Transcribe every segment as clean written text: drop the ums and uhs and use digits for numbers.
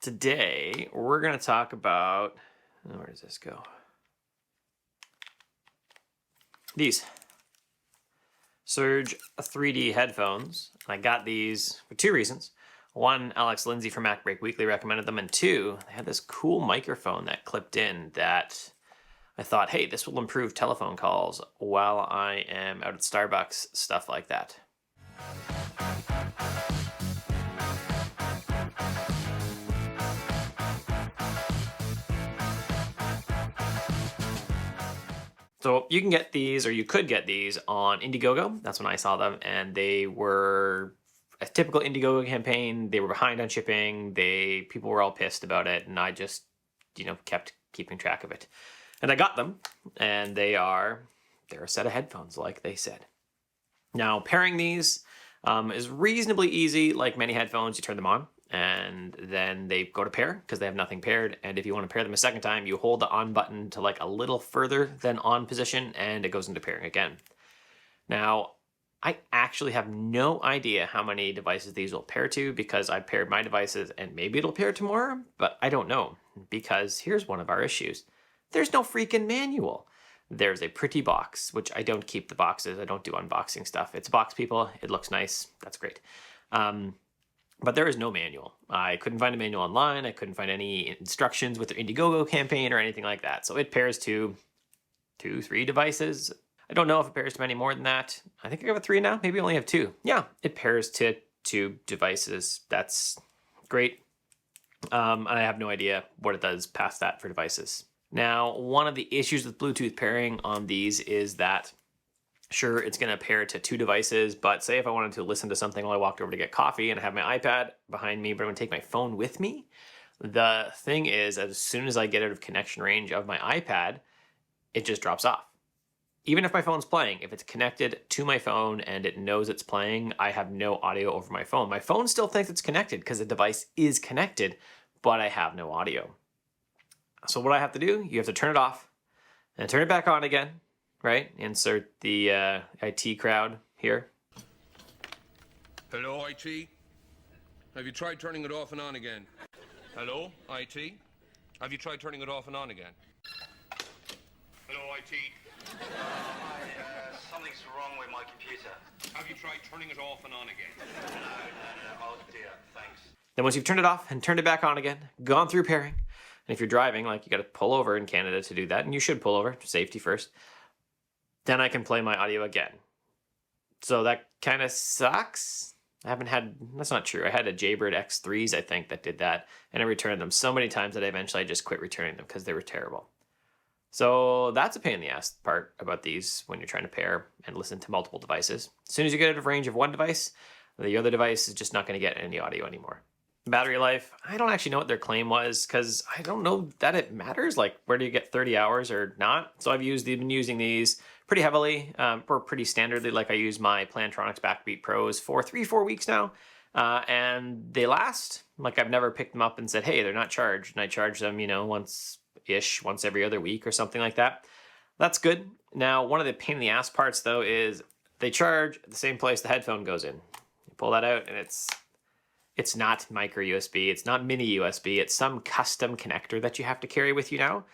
Today, we're going to talk about, where does this go? These Surge 3D headphones. I got these for two reasons. One, Alex Lindsay from Mac Break Weekly recommended them, and two, they had this cool microphone that clipped in that I thought, hey, this will improve telephone calls while I am out at Starbucks, stuff like that. So you can get these, or you could get these on Indiegogo. That's when I saw them, and they were a typical Indiegogo campaign. They were behind on shipping. People were all pissed about it, and I just, kept keeping track of it. And I got them, and they're a set of headphones, like they said. Now, pairing these is reasonably easy. Like many headphones, you turn them on, and then they go to pair because they have nothing paired. And if you want to pair them a second time, you hold the on button to like a little further than on position, and it goes into pairing again. Now, I actually have no idea how many devices these will pair to because I paired my devices and maybe it'll pair tomorrow, but I don't know because here's one of our issues. There's no freaking manual. There's a pretty box, which I don't keep the boxes. I don't do unboxing stuff. It's a box, people. It looks nice. That's great. But there is no manual. I couldn't find a manual online. I couldn't find any instructions with the Indiegogo campaign or anything like that. So it pairs to 2-3 devices. I don't know if it pairs to many more than that. I think I have 3 now. Maybe I only have 2. Yeah, it pairs to 2 devices. That's great. And I have no idea what it does past that for devices. Now, one of the issues with Bluetooth pairing on these is that sure, it's going to pair to 2 devices, but say if I wanted to listen to something while I walked over to get coffee and I have my iPad behind me, but I'm going to take my phone with me, the thing is, as soon as I get out of connection range of my iPad, it just drops off. Even if my phone's playing, if it's connected to my phone and it knows it's playing, I have no audio over my phone. My phone still thinks it's connected because the device is connected, but I have no audio. So what I have to do, you have to turn it off and turn it back on again. Right? Insert the IT crowd here. Hello, IT? Have you tried turning it off and on again? Hello, IT? Have you tried turning it off and on again? Hello, IT? Something's wrong with my computer. Have you tried turning it off and on again? No. Oh dear, thanks. Then once you've turned it off and turned it back on again, gone through pairing, and if you're driving, like you got to pull over in Canada to do that, and you should pull over, safety first, then I can play my audio again. So that kind of sucks. That's not true. I had a Jaybird X3s, I think, that did that, and I returned them so many times that eventually I just quit returning them because they were terrible. So that's a pain in the ass part about these when you're trying to pair and listen to multiple devices. As soon as you get out of range of one device, the other device is just not going to get any audio anymore. Battery life, I don't actually know what their claim was because I don't know that it matters. Like, where do you get 30 hours or not? So I've been using these pretty heavily, or pretty standardly. Like I use my Plantronics Backbeat Pros for 3-4 weeks now, and they last. Like I've never picked them up and said, hey, they're not charged, and I charge them, once every other week or something like that. That's good. Now, one of the pain in the ass parts though is they charge at the same place the headphone goes in. You pull that out and it's not micro USB, it's not mini USB, it's some custom connector that you have to carry with you now.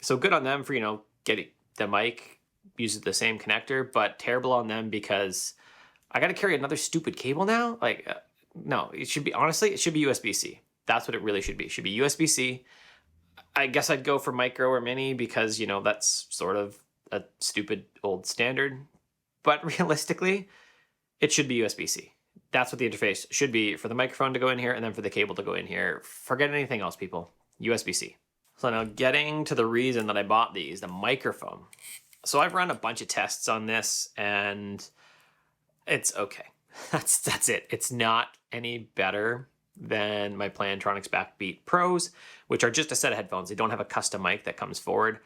So good on them for, getting the mic uses the same connector, but terrible on them because I got to carry another stupid cable now. No, it should be USB-C. That's what it really should be. It should be USB-C. I guess I'd go for micro or mini because, that's sort of a stupid old standard. But realistically, it should be USB-C. That's what the interface should be for the microphone to go in here and then for the cable to go in here. Forget anything else, people. USB-C. So now getting to the reason that I bought these, the microphone. So I've run a bunch of tests on this and it's okay. That's it. It's not any better than my Plantronics Backbeat Pros, which are just a set of headphones. They don't have a custom mic that comes forward.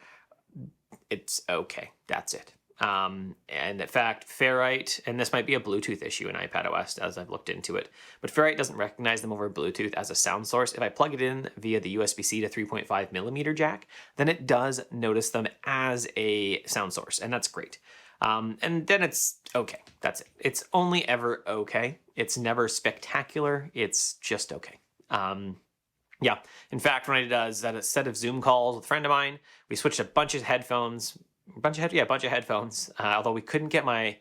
It's okay. That's it. And in fact, Ferrite, and this might be a Bluetooth issue in iPadOS as I've looked into it, but Ferrite doesn't recognize them over Bluetooth as a sound source. If I plug it in via the USB-C to 3.5 millimeter jack, then it does notice them as a sound source, and that's great. And then it's okay. That's it. It's only ever okay. It's never spectacular. It's just okay. Yeah. In fact, when I did a set of Zoom calls with a friend of mine, we switched a bunch of headphones. A bunch of headphones. Although we couldn't get my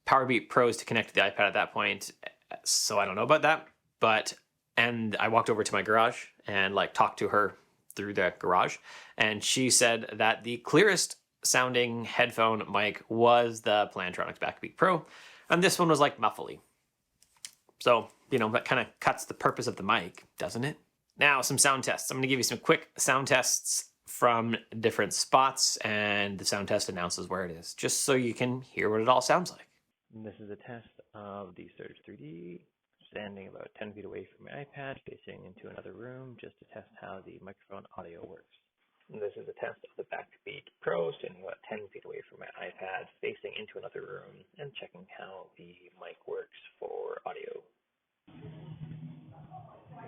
Powerbeat Pros to connect to the iPad at that point, so I don't know about that. And I walked over to my garage and like talked to her through the garage, and she said that the clearest sounding headphone mic was the Plantronics Backbeat Pro, and this one was like muffly. So, that kind of cuts the purpose of the mic, doesn't it? Now, some sound tests. I'm going to give you some quick sound tests from different spots, and the sound test announces where it is, just so you can hear what it all sounds like. This is a test of the Surge 3D, standing about 10 feet away from my iPad, facing into another room, just to test how the microphone audio works. And this is a test of the Backbeat Pro, standing about 10 feet away from my iPad, facing into another room, and checking how the mic works for audio.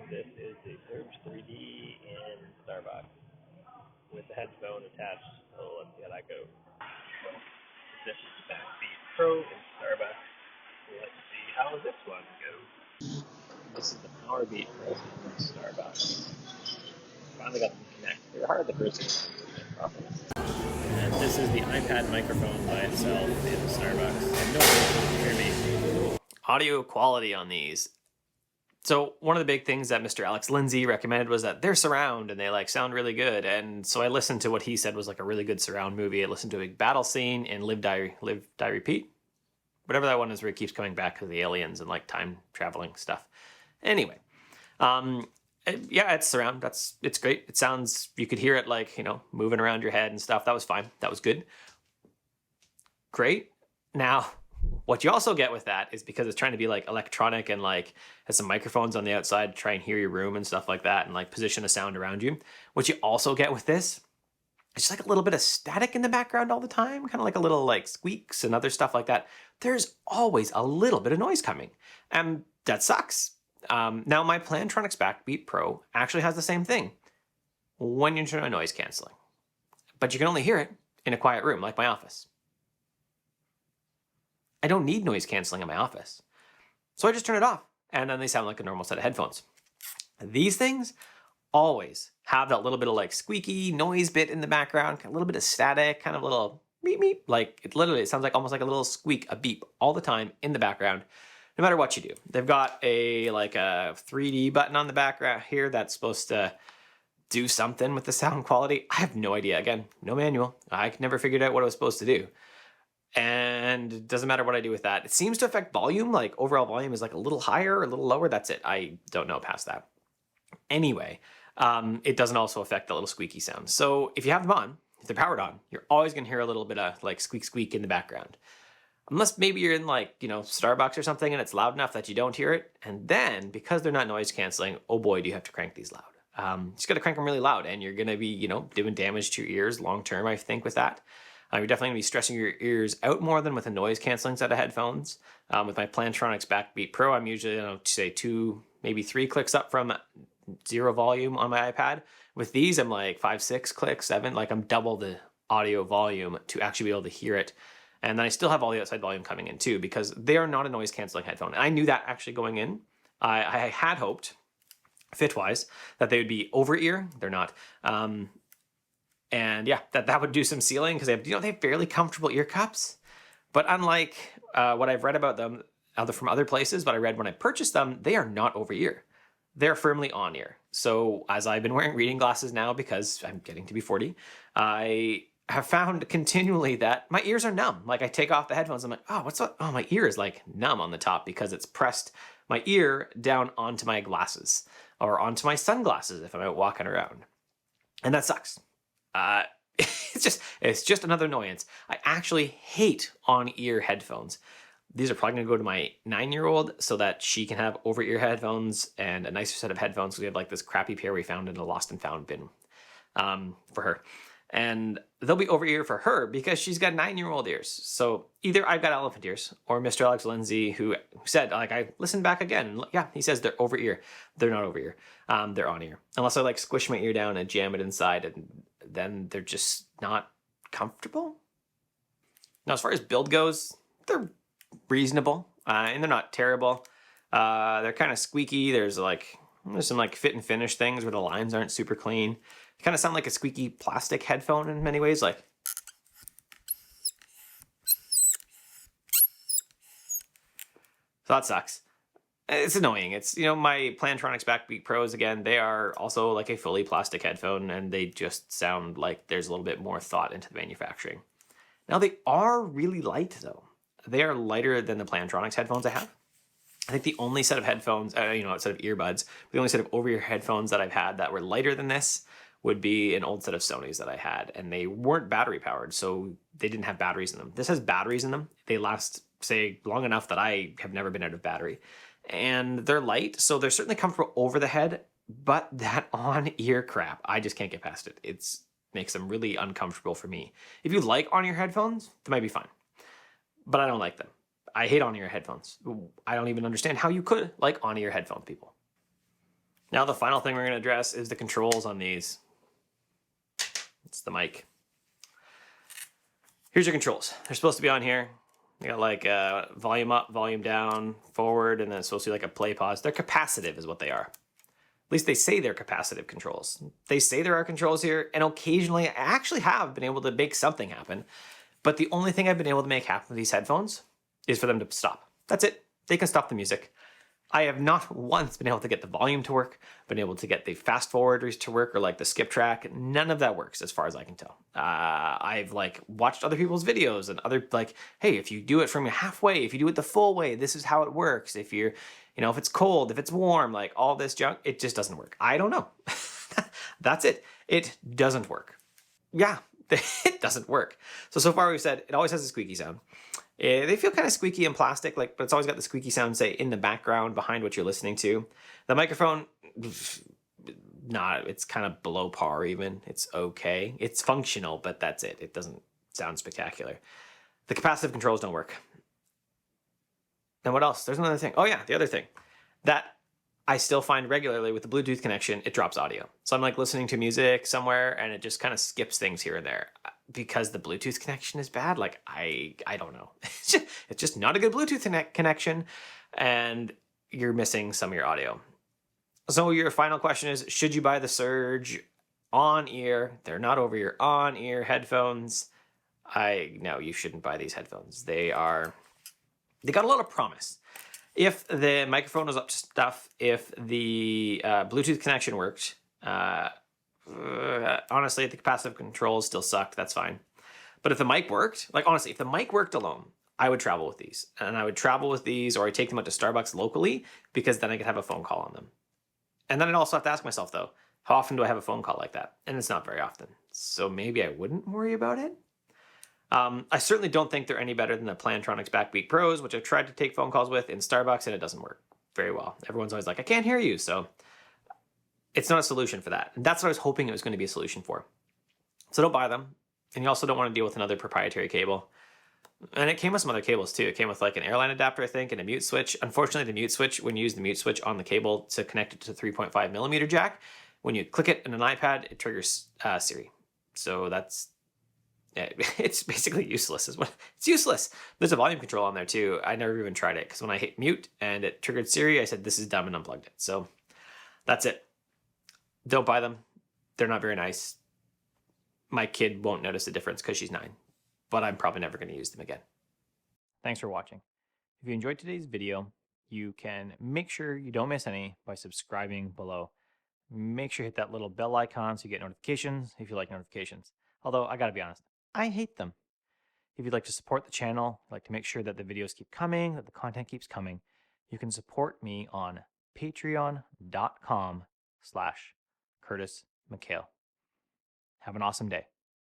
This is the Surge 3D in Starbucks with the headphone attached. So let's see how that goes. This is the Backbeat Pro in Starbucks. Let's see how this one goes. This is the Powerbeat Pro in Starbucks. Finally got them to connect. They were hard the first time. And this is the iPad microphone by itself in Starbucks. And no one can hear me. Audio quality on these. So one of the big things that Mr. Alex Lindsay recommended was that they're surround and they like sound really good. And so I listened to what he said was like a really good surround movie. I listened to a big battle scene in Live, Die, Repeat. Whatever that one is where it keeps coming back to the aliens and like time traveling stuff. Anyway, yeah, it's surround. It's great. It sounds, you could hear it like, moving around your head and stuff. That was fine. That was good. Great. Now, what you also get with that is because it's trying to be like electronic and like has some microphones on the outside to try and hear your room and stuff like that and like position a sound around you. What you also get with this, it's just like a little bit of static in the background all the time, kind of like a little like squeaks and other stuff like that. There's always a little bit of noise coming, and that sucks. Now my Plantronics Backbeat Pro actually has the same thing when you turn on noise canceling, but you can only hear it in a quiet room like my office. I don't need noise canceling in my office. So I just turn it off, and then they sound like a normal set of headphones. These things always have that little bit of like squeaky noise bit in the background, a little bit of static, kind of a little beep beep. Like it sounds like almost like a little squeak, a beep all the time in the background, no matter what you do. They've got a 3D button on the background here that's supposed to do something with the sound quality. I have no idea. Again, no manual. I never figured out what it was supposed to do. And it doesn't matter what I do with that. It seems to affect volume, like overall volume is like a little higher or a little lower. That's it. I don't know past that. Anyway, it doesn't also affect the little squeaky sound. So if you have them on, if they're powered on, you're always going to hear a little bit of like squeak squeak in the background. Unless maybe you're in like, Starbucks or something and it's loud enough that you don't hear it. And then because they're not noise canceling, oh boy, do you have to crank these loud. Just got to crank them really loud and you're going to be, doing damage to your ears long term, I think, with that. You're definitely going to be stressing your ears out more than with a noise canceling set of headphones. With my Plantronics Backbeat Pro, I'm usually, say 2, maybe 3 clicks up from 0 volume on my iPad. With these, I'm like 5, 6 clicks, 7, like I'm double the audio volume to actually be able to hear it. And then I still have all the outside volume coming in too, because they are not a noise canceling headphone. And I knew that actually going in. I had hoped, fit-wise, that they would be over ear. They're not. And yeah, that would do some sealing because they have fairly comfortable ear cups. But unlike what I've read about them from other places, what I read when I purchased them, they are not over ear. They're firmly on ear. So as I've been wearing reading glasses now because I'm getting to be 40, I have found continually that my ears are numb. Like I take off the headphones, I'm like, oh, what's up? Oh, my ear is like numb on the top because it's pressed my ear down onto my glasses or onto my sunglasses if I'm out walking around. And that sucks. It's just another annoyance. I actually hate on-ear headphones. These are probably going to go to my 9-year-old so that she can have over-ear headphones and a nicer set of headphones because we have like this crappy pair we found in a lost and found bin for her. And they'll be over-ear for her because she's got 9-year-old ears. So either I've got elephant ears or Mr. Alex Lindsay who said, like, I listened back again. And yeah, he says they're over-ear. They're not over-ear. They're on-ear. Unless I like squish my ear down and jam it inside and then they're just not comfortable. Now, as far as build goes, they're reasonable and they're not terrible. They're kind of squeaky. There's like There's some like fit and finish things where the lines aren't super clean. They kind of sound like a squeaky plastic headphone in many ways. Like, so that sucks. It's annoying. It's, my Plantronics Backbeat Pros, again, they are also like a fully plastic headphone, and they just sound like there's a little bit more thought into the manufacturing. Now, they are really light, though. They are lighter than the Plantronics headphones I have. I think the only set of headphones, outside of earbuds, the only set of over-ear headphones that I've had that were lighter than this would be an old set of Sony's that I had, and they weren't battery powered, so they didn't have batteries in them. This has batteries in them. They last, say, long enough that I have never been out of battery. And they're light, so they're certainly comfortable over the head, but that on-ear crap, I just can't get past it. It makes them really uncomfortable for me. If you like on-ear headphones, they might be fine, but I don't like them. I hate on-ear headphones. I don't even understand how you could like on-ear headphones, people. Now the final thing we're going to address is the controls on these. It's the mic. Here's your controls. They're supposed to be on here. You got like volume up, volume down, forward, and then it's supposed to be like a play pause. They're capacitive is what they are. At least they say they're capacitive controls. They say there are controls here, and occasionally I actually have been able to make something happen. But the only thing I've been able to make happen with these headphones is for them to stop. That's it. They can stop the music. I have not once been able to get the volume to work, been able to get the fast forwarders to work, or like the skip track. None of that works as far as I can tell. I've like watched other people's videos and other like, hey, if you do it from halfway, if you do it the full way, this is how it works. If you're, if it's cold, if it's warm, like all this junk, it just doesn't work. I don't know. That's it. It doesn't work. Yeah, it doesn't work. So far we've said it always has a squeaky sound. They feel kind of squeaky and plastic, but it's always got the squeaky sound, say, in the background behind what you're listening to. The microphone, it's kind of below par even. It's okay. It's functional, but that's it. It doesn't sound spectacular. The capacitive controls don't work. And what else? There's another thing. Oh yeah, the other thing. That I still find regularly with the Bluetooth connection, it drops audio. So I'm like listening to music somewhere and it just kind of skips things here and there because the Bluetooth connection is bad. Like, I don't know. It's just not a good Bluetooth connection and you're missing some of your audio. So your final question is, should you buy the Surge on-ear? They're not over-ear, on-ear headphones. No, you shouldn't buy these headphones. They got a lot of promise. If the microphone was up to stuff, if the Bluetooth connection worked, honestly, the capacitive controls still sucked. That's fine. But if the mic worked, like honestly, if the mic worked alone, I would travel with these. And I would travel with these, or I'd take them out to Starbucks locally, because then I could have a phone call on them. And then I'd also have to ask myself, though, how often do I have a phone call like that? And it's not very often. So maybe I wouldn't worry about it. I certainly don't think they're any better than the Plantronics Backbeat Pros, which I've tried to take phone calls with in Starbucks, and it doesn't work very well. Everyone's always like, I can't hear you. So it's not a solution for that. And that's what I was hoping it was going to be a solution for. So don't buy them. And you also don't want to deal with another proprietary cable. And it came with some other cables too. It came with like an airline adapter, I think, and a mute switch. Unfortunately, the mute switch, when you use the mute switch on the cable to connect it to the 3.5 millimeter jack, when you click it in an iPad, it triggers Siri. So it's basically useless. It's useless. There's a volume control on there too. I never even tried it because when I hit mute and it triggered Siri, I said, this is dumb, and unplugged it. So that's it. Don't buy them. They're not very nice. My kid won't notice the difference because she's 9, but I'm probably never going to use them again. Thanks for watching. If you enjoyed today's video, you can make sure you don't miss any by subscribing below. Make sure you hit that little bell icon so you get notifications if you like notifications. Although, I gotta be honest, I hate them. If you'd like to support the channel, like to make sure that the videos keep coming, that the content keeps coming, you can support me on patreon.com/Curtis McHale. Have an awesome day.